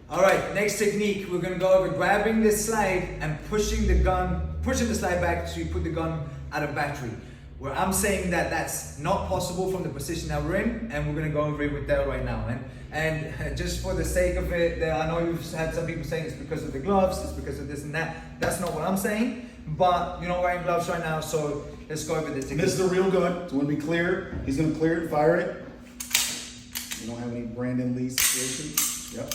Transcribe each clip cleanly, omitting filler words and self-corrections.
All right, next technique, we're gonna go over grabbing this slide and pushing the slide back so you put the gun out of battery. Where I'm saying that that's not possible from the position that we're in, and we're gonna go over it with Dale right now. And just for the sake of it, I know you've had some people saying it's because of the gloves, it's because of this and that. That's not what I'm saying, but you're not wearing gloves right now, so let's go over this technique. This is a real gun, so when we clear, he's gonna clear it, fire it. We don't have any Brandon Lee situation. Yep.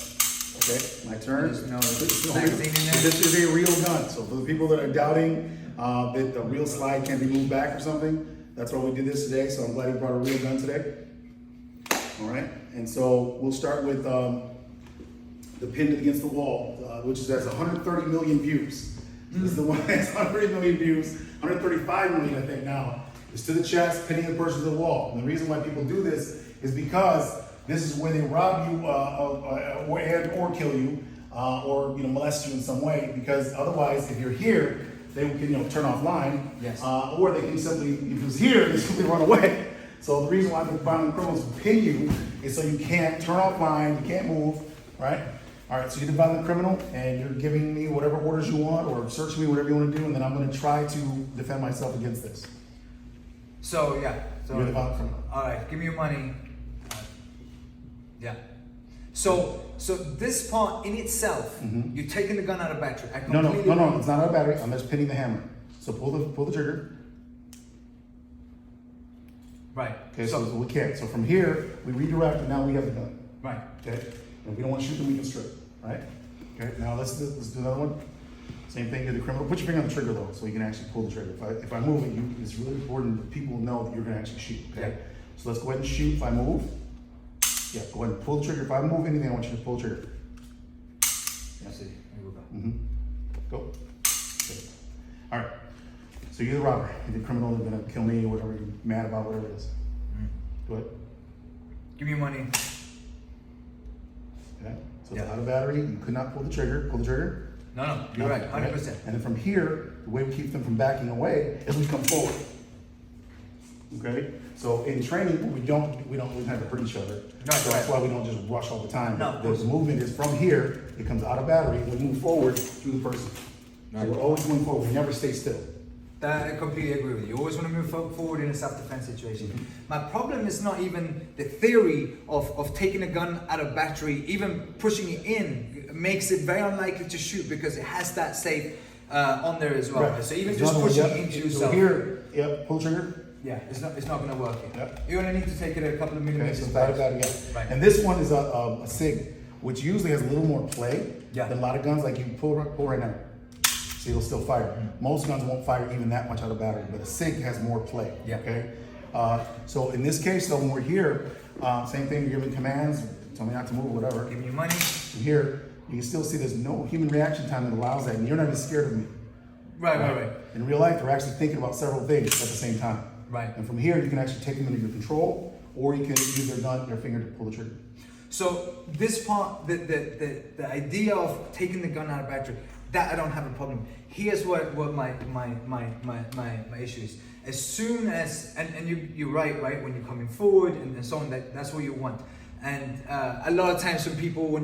Okay, my turn. There's no magazine in there. This is a real gun. So for the people that are doubting that a real slide can be moved back or something, that's why we did this today. So I'm glad he brought a real gun today. All right, and so we'll start with the pinned against the wall, which has 130 million views. This is the one that has 130 million views, 135 million I think now. It's to the chest, pinning the person to the wall. And the reason why people do this is because this is where they rob you or kill you or molest you in some way. Because otherwise, if you're here, they can turn off line. Yes. Or they can simply, if it's here, they simply run away. So the reason why the violent criminals pin you is so you can't turn off line, you can't move, right? All right, so you're the violent criminal and you're giving me whatever orders you want or searching me, whatever you want to do, and then I'm going to try to defend myself against this. So yeah. So You're the violent criminal. all right, give me your money. Yeah. So this part in itself, you're taking the gun out of battery. No, it's not out of battery. I'm just pinning the hammer. So pull the trigger. Right. Okay, so we can't. So from here, we redirect, and now we have the gun. Right. Okay. And if we don't want to shoot them, we can strip. Right. Okay. Now let's do another one. Same thing to the criminal. Put your finger on the trigger though, so you can actually pull the trigger. If I move it, it's really important that people know that you're going to actually shoot. Okay. Yeah. So let's go ahead and shoot. If I move, yeah, go ahead and pull the trigger. If I move anything, I want you to pull the trigger. Yeah. See. Here we go. Go. Okay. All right. So you're the robber. You're the criminal. You're gonna kill me or whatever you're mad about, whatever it is. Go ahead. Give me your money. Okay. So it's out of battery. You could not pull the trigger. Pull the trigger. No, you're right. 100%. Okay. And then from here, the way we keep them from backing away is we come forward. Okay. So in training, we don't have to hurt each other. Right, So that's why we don't just rush all the time. No. The movement is from here. It comes out of battery. We move forward through the person. Right. So we're always moving forward. We never stay still. I completely agree with you. You always want to move forward in a self-defense situation. My problem is not even the theory of taking a gun out of battery, even pushing it in makes it very unlikely to shoot because it has that safe on there as well. Right. So even just pushing it into yourself. So here, yep, pull the trigger. Yeah, it's not going to work. Yep. You're going to need to take it a couple of Okay, millimeters. so it's out of that again. Right. And this one is a SIG, which usually has a little more play Yeah. than a lot of guns. Like you pull right now. See, it'll still fire. Most guns won't fire even that much out of battery, but a SIG has more play. Yeah. Okay. So in this case, though, when we're here, same thing. You're giving commands, tell me not to move, whatever. Give me your money. From here, you can still see there's no human reaction time that allows that, and you're not even scared of me. Right. In real life, they're actually thinking about several things at the same time. Right. And from here, you can actually take them into your control, or you can use their gun, their finger to pull the trigger. So this part, the idea of taking the gun out of battery, that I don't have a problem. Here's what my issue is. As soon as, and you're right, when you're coming forward and so on, that's what you want. And a lot of times when people,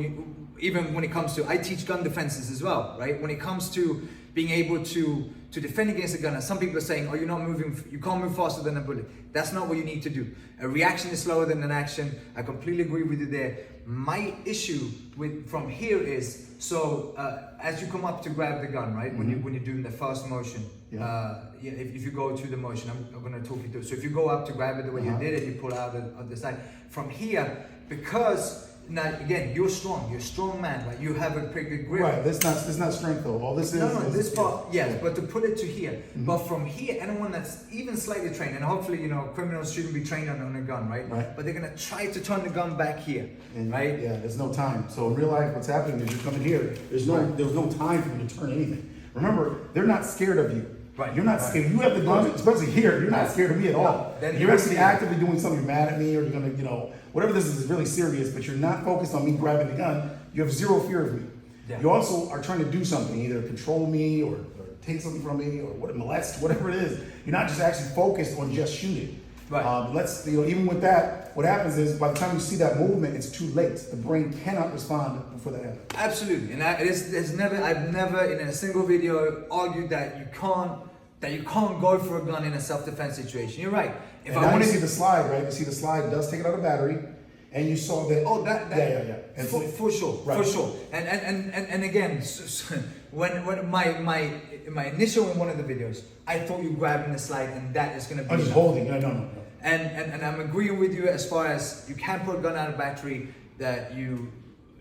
even when it comes to, I teach gun defenses as well, right? When it comes to being able to defend against a gun, and some people are saying, oh, you're not moving, you can't move faster than a bullet. That's not what you need to do. A reaction is slower than an action. I completely agree with you there. My issue from here is, so as you come up to grab the gun, right? When you're doing the first motion, if you go to the motion, I'm going to talk you through. So if you go up to grab it the way you did it, you pull out of the side. From here, because now again, you're strong. You're a strong man, right? You have a pretty good grip. Right. This not strength though. All this is. No, this part, yes, but to put it to here. But from here, anyone that's even slightly trained, and hopefully, criminals shouldn't be trained on a gun, right? Right. But they're gonna try to turn the gun back here, right? Yeah, there's no time. So in real life, what's happening is you're coming here. There's no time for you to turn anything. Remember, they're not scared of you. Right. You're not scared. You have the gun, especially here. You're not scared of me at all. Then You're actually actively doing something. You're mad at me, or you're gonna, whatever this is really serious. But you're not focused on me grabbing the gun. You have zero fear of me. Yeah. You also are trying to do something, either control me or take something from me or molest, whatever it is. You're not just actually focused on just shooting. Right. Even with that, what happens is by the time you see that movement, it's too late. The brain cannot respond before that happens. Absolutely, and I've never in a single video argued that you can't go for a gun in a self-defense situation. You're right. If I want to see the slide, right? You see the slide does take it out of battery, and you saw that. Oh, that yeah. And for sure, right. for sure. And again, when my initial in one of the videos, I thought you grabbing the slide and that is gonna be. I'm just holding. No. And I'm agreeing with you as far as you can't put a gun out of battery. That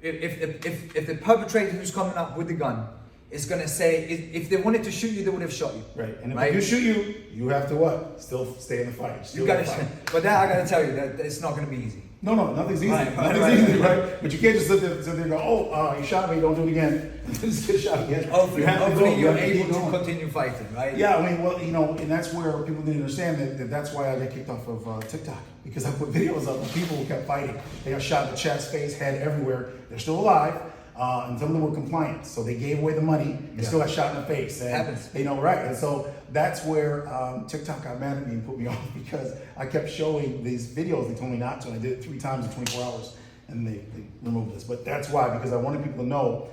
if the perpetrator who's coming up with the gun is gonna say if they wanted to shoot you, they would have shot you. Right. And if they do shoot you, you have to what? Still stay in the fight. You gotta. But that I gotta tell you that it's not gonna be easy. No, nothing's easy. Right. Right? But you can't just sit there and go, oh, you shot me, don't do it again. Just get shot again. Hopefully you're able to continue fighting, right? Yeah, I mean, well, and that's where people need to understand that's why I got kicked off of TikTok. Because I put videos up and people kept fighting. They got shot in the chest, face, head, everywhere. They're still alive. And some of them were compliant. So they gave away the money and still got shot in the face. And happens. Right. And so that's where TikTok got mad at me and put me off because I kept showing these videos. They told me not to, and I did it 3 times in 24 hours, and they removed this. But that's why, because I wanted people to know,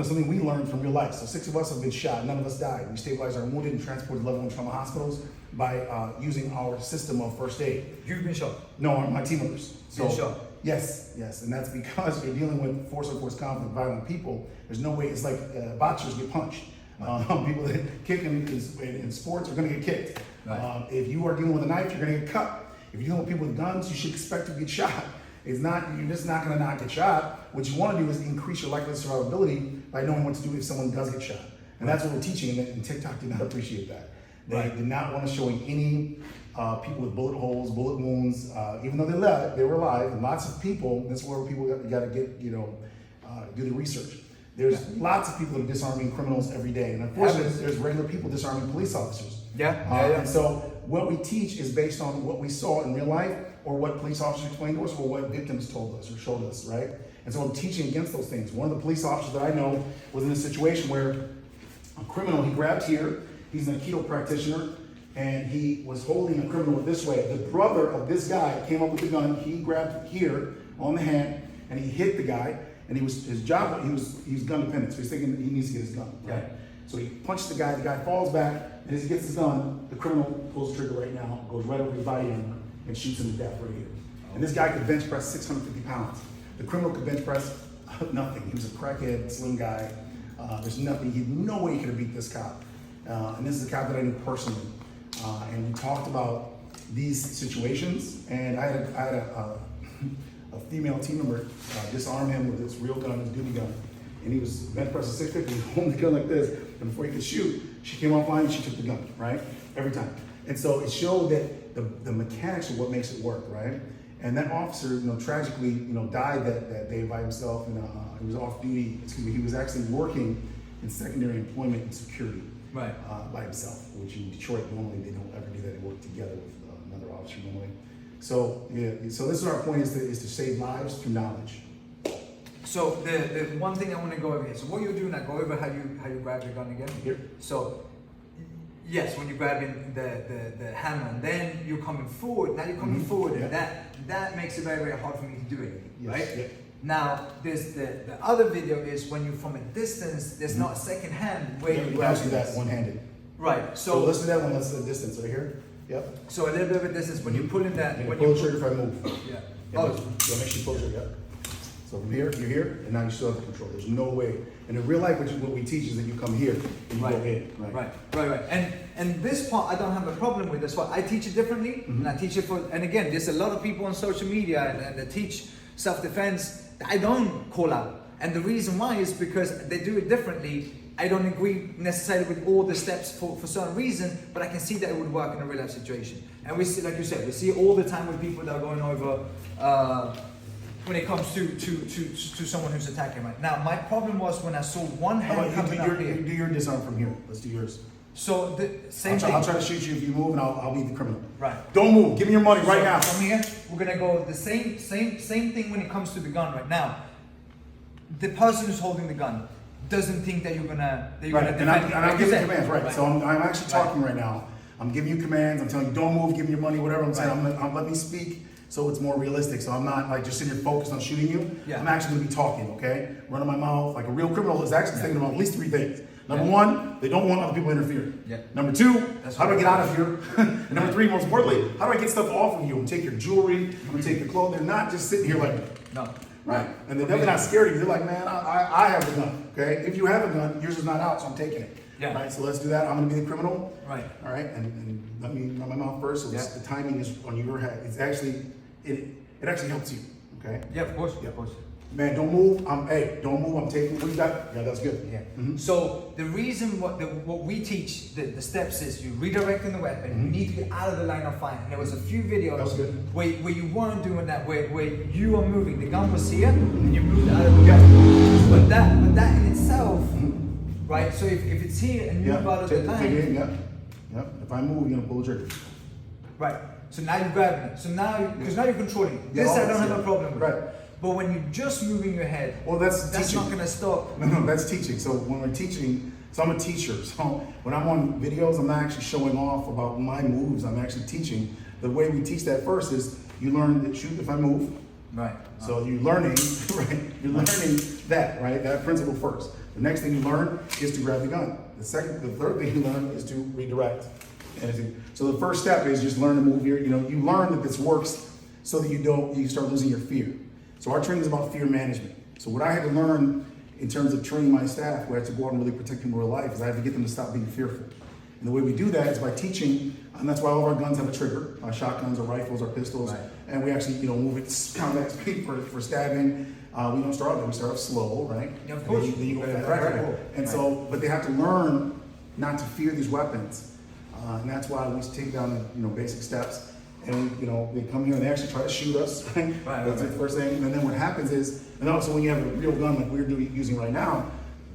something we learned from real life. So 6 of us have been shot. None of us died. We stabilized our wounded and transported level 1 trauma hospitals by using our system of first aid. You've been shot? No, my team members. Been shot? Yes, and that's because you're dealing with force-on-force conflict, violent people. There's no way. It's like boxers get punched. People that kick in sports are going to get kicked. Right. If you are dealing with a knife, you're going to get cut. If you're dealing with people with guns, you should expect to get shot. You're just not going to not get shot. What you want to do is increase your likelihood of survivability by knowing what to do if someone does get shot. And that's what we're teaching, and TikTok did not appreciate that. They did not want to show any people with bullet holes, bullet wounds, even though they were alive. And lots of people, that's where people got to get, do the research. There's lots of people that are disarming criminals every day. And unfortunately, there's regular people disarming police officers. And so what we teach is based on what we saw in real life or what police officers explained to us or what victims told us or showed us, right? And so I'm teaching against those things. One of the police officers that I know was in a situation where a criminal, he grabbed here, he's an Aikido practitioner, and he was holding a criminal this way. The brother of this guy came up with the gun. He grabbed here on the hand, and he hit the guy. And he was gun dependent. So he's thinking he needs to get his gun, right? So he punched the guy. The guy falls back, and as he gets his gun, the criminal pulls the trigger right now, goes right over his body armor, and shoots him to death right here. And this guy could bench press 650 pounds. The criminal could bench press nothing. He was a crackhead, slim guy. There's nothing. He had no way he could have beat this cop. And this is a cop that I knew personally. And we talked about these situations, and I had a female team member disarm him with his real gun, his duty gun, and he was bench pressing 650, holding the gun like this, and before he could shoot, she came offline and she took the gun, right? Every time. And so it showed that the mechanics of what makes it work, right? And that officer, tragically, died that day by himself, and he was off duty. He was actually working in secondary employment and security. Right. By himself, which in Detroit normally they don't ever do that. They work together with another officer normally. So so this is our point is to save lives through knowledge. So the one thing I want to go over here. So what you're doing, I go over how you grab your gun again. Here. So yes, when you're grabbing the hammer, and then you're coming forward. Now you're coming forward, and that makes it very, very hard for me to do anything, right? Yeah. Now, there's the other video is when you're from a distance, there's not a second hand where you grab that one-handed. Right. So let's do that one. That's the distance right here. Yep. So a little bit of a distance when you're pulling that. When you pull the trigger if I move. Yeah. Oh. So make sure you pull the trigger. Yep. So from here, you're here, and now you still have the control. There's no way. And in real life, what we teach is that you come here and you go in. Right. And this part I don't have a problem with. That's why I teach it differently, and I teach it and again, there's a lot of people on social media and they teach self-defense. I don't call out, and the reason why is because they do it differently. I don't agree necessarily with all the steps for certain reason, but I can see that it would work in a real life situation. And we see, like you said, we see it all the time with people that are going over when it comes to someone who's attacking right now. My problem was when I saw one hand coming up here. Do your disarm from here. Let's do yours. So the same thing. I'll try to shoot you if you move, and I'll be the criminal. Right. Don't move. Give me your money right now. From here, we're gonna go the same thing when it comes to the gun right now. The person who's holding the gun doesn't think that you're gonna defend. And I'm giving commands, right? So I'm actually talking right now. I'm giving you commands. I'm telling you, don't move, give me your money, whatever. I'm saying, Right. I'm let me speak so it's more realistic. So I'm not like just sitting here focused on shooting you. Yeah. I'm actually gonna be talking, okay? Running my mouth. Like a real criminal is actually thinking about at least 3 things. Number Yeah. 1, they don't want other people interfering. Yeah. Number 2, That's how do I right. get out of here? And number 3, most importantly, how do I get stuff off of you? I'm gonna take your jewelry, I'm gonna take your clothes. They're not just sitting here like, No. right? And they're definitely not scared of you. They're like, man, I have the gun, okay? If you have a gun, yours is not out, so I'm taking it. Yeah. Right, so let's do that. I'm gonna be the criminal. Right. All right, and let me run my mouth first. So Yeah. the timing is on your head. It's actually, it actually helps you, okay? Yeah, of course. Yeah, of course. Man, don't move. Hey, don't move. I'm taking what you got. Yeah, that's good. Yeah. Mhm. So the reason what we teach the steps is you redirecting the weapon. You need to get out of the line of fire. And there was a few videos That was good. where you weren't doing that, where you are moving. The gun was here and you moved out of the way. But that in itself, right? So if it's here and you Yeah, move out of the take it, line, yeah. If I move, you're gonna pull the trigger. right? So now you're grabbing it. So now because now you're controlling it. Yeah, This I all don't this, have a yeah. problem with. Right. But when you're just moving your head, Well, that's teaching. not gonna stop. No, that's teaching. So when we're teaching, so I'm a teacher. So when I'm on videos, I'm not actually showing off about my moves. I'm actually teaching. The way we teach that first is you learn to shoot if I move. Right. So you're learning, right? You're learning that, right? That principle first. The next thing you learn is to grab the gun. The third thing you learn is to redirect. So the first step is just learn to move here. You learn that this works so that you start losing your fear. So our training is about fear management. So what I had to learn in terms of training my staff, who had to go out and really protect people in real life, is I had to get them to stop being fearful. And the way we do that is by teaching, and that's why all of our guns have a trigger, our shotguns, our rifles, our pistols, Right. and we actually, move it combat speed for stabbing. We don't start there, we start off slow, right? Yeah, of course. Then you go Very, fast, very right? cool. And Right. so, but they have to learn not to fear these weapons. And that's why we take down the basic steps. And they come here and they actually try to shoot us, right? That's the first thing. And then what happens is, and also when you have a real gun like we're using right now,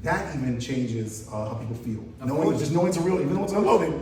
that even changes how people feel. Of course. Just knowing it's a real, even though it's unloaded,